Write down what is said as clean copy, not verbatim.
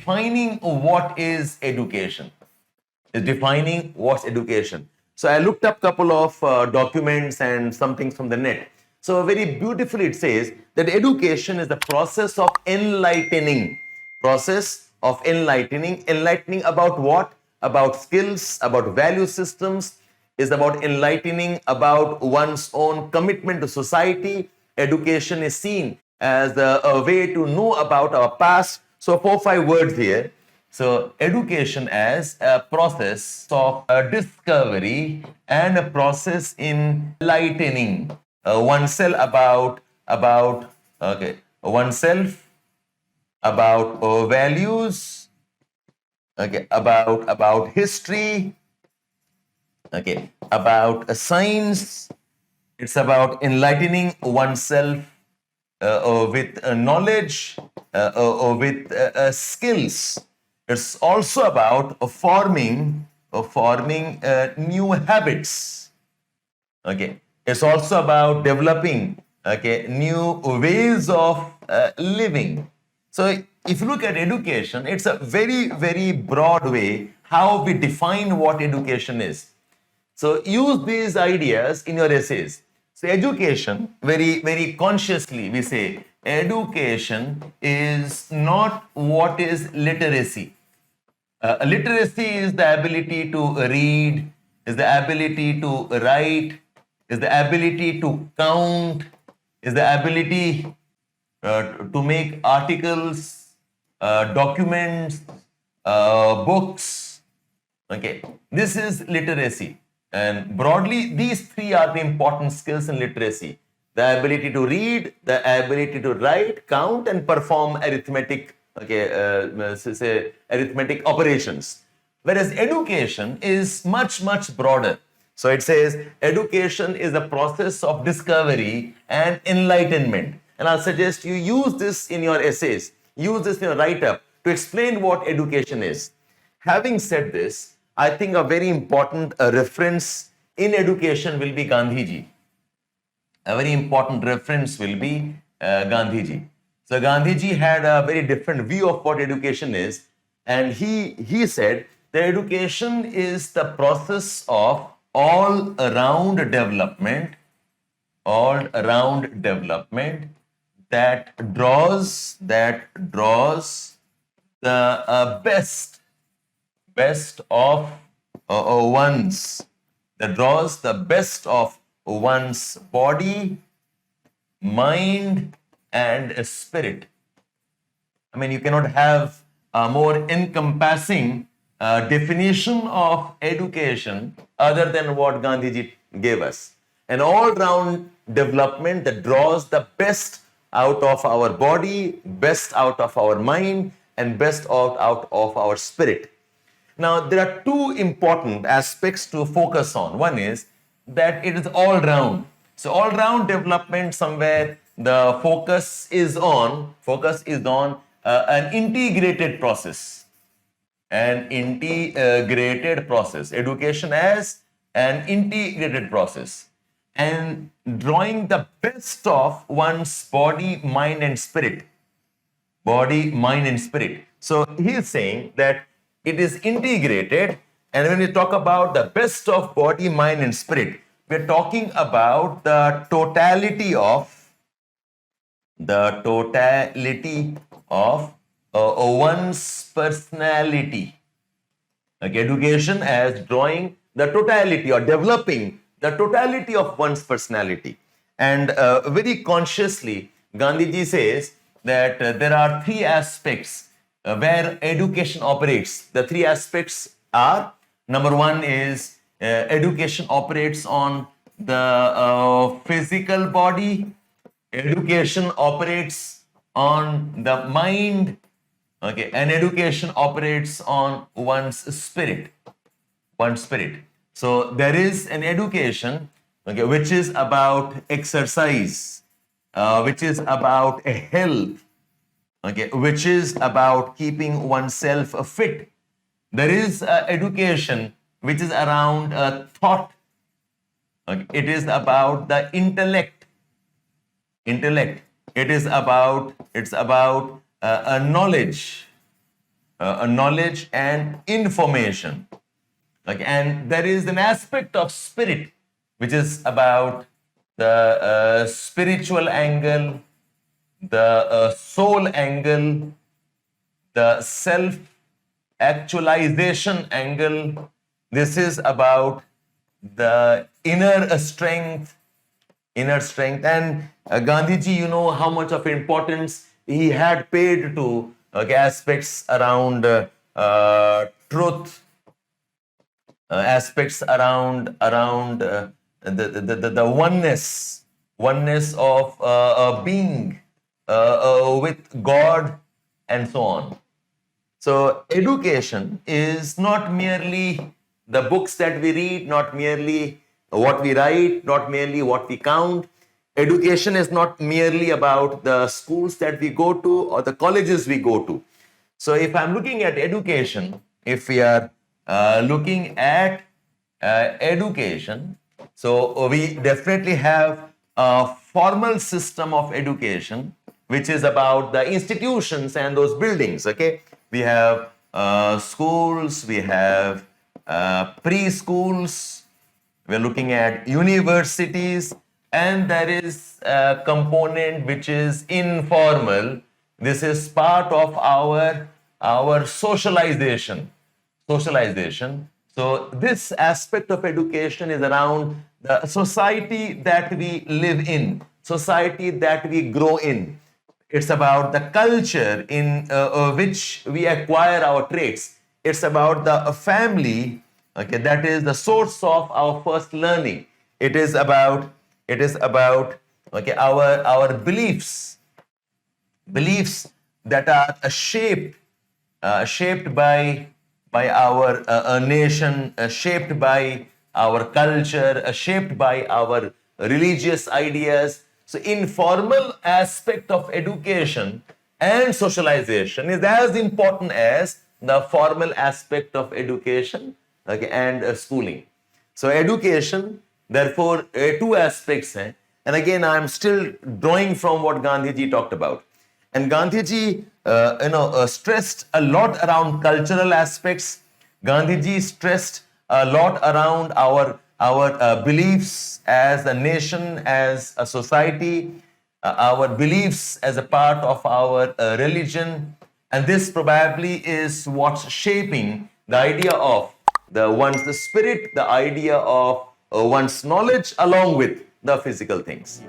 defining what is education. Is defining what's education. So I looked up a couple of documents and some things from the net. So very beautifully it says that education is the process of enlightening. Process of enlightening. Enlightening about what? About skills, about value systems, is about enlightening about one's own commitment to society. Education is seen as a way to know about our past. So 4-5 words here. So education as a process of discovery and a process in enlightening oneself about oneself, about values, about history, about science. It's about enlightening oneself with knowledge, with skills. It's also about forming new habits. It's also about developing new ways of living. So if you look at education, it's a very, very broad way how we define what education is. So use these ideas in your essays. So education, very, very consciously we say, education is not what is literacy. Literacy is the ability to read, is the ability to write, is the ability to count, is the ability to make articles, documents, books. This is literacy. And broadly, these three are the important skills in literacy. The ability to read, the ability to write, count, and perform arithmetic, arithmetic operations. Whereas education is much, much broader. So it says education is a process of discovery and enlightenment. And I'll suggest you use this in your essays, use this in your write-up to explain what education is. Having said this, I think a very important reference in education will be Gandhiji. A very important reference will be Gandhiji. So Gandhiji had a very different view of what education is, and he said that education is the process of all-around development that draws the best of one's body, mind, and spirit. I mean, you cannot have a more encompassing definition of education other than what Gandhiji gave us. An all-round development that draws the best out of our body, best out of our mind, and best out of our spirit. Now, there are two important aspects to focus on. One is that it is all-round. So, all-round development, somewhere the focus is on an integrated process. An integrated process. Education as an integrated process. And drawing the best of one's body, mind, and spirit. Body, mind, and spirit. So, he is saying that it is integrated, and when we talk about the best of body, mind, and spirit, we're talking about the totality of one's personality. Education as drawing the totality or developing the totality of one's personality. And very consciously, Gandhiji says that there are three aspects where education operates. The three aspects are, number one is education operates on the physical body, education operates on the mind, and education operates on one's spirit. So there is an education which is about exercise, which is about health, which is about keeping oneself fit. There is education which is around thought. It is about the intellect. It is about knowledge. knowledge and information. Okay, and there is an aspect of spirit which is about the spiritual angle, the soul angle, the self actualization angle. This is about the inner strength, and Gandhiji, you know how much of importance he had paid to aspects around truth, aspects around the oneness of being with God and so on. So education is not merely the books that we read, not merely what we write, not merely what we count. Education is not merely about the schools that we go to or the colleges we go to. So if I'm looking at education, if we are looking at education, so we definitely have a formal system of education, which is about the institutions and those buildings, okay? We have schools, we have preschools, we're looking at universities, and there is a component which is informal. This is part of our socialization. So this aspect of education is around the society that we live in, society that we grow in. It's about the culture in which we acquire our traits. It's about the family, okay, that is the source of our first learning. It is about okay, our beliefs that are shaped by our nation, shaped by our culture, shaped by our religious ideas. So informal aspect of education and socialization is as important as the formal aspect of education, okay, and schooling. So education, therefore, two aspects. And again, I'm still drawing from what Gandhiji talked about. And Gandhiji, stressed a lot around cultural aspects. Gandhiji stressed a lot around our beliefs as a nation, as a society, our beliefs as a part of our religion. And this probably is what's shaping the idea of one's spirit, the idea of one's knowledge along with the physical things.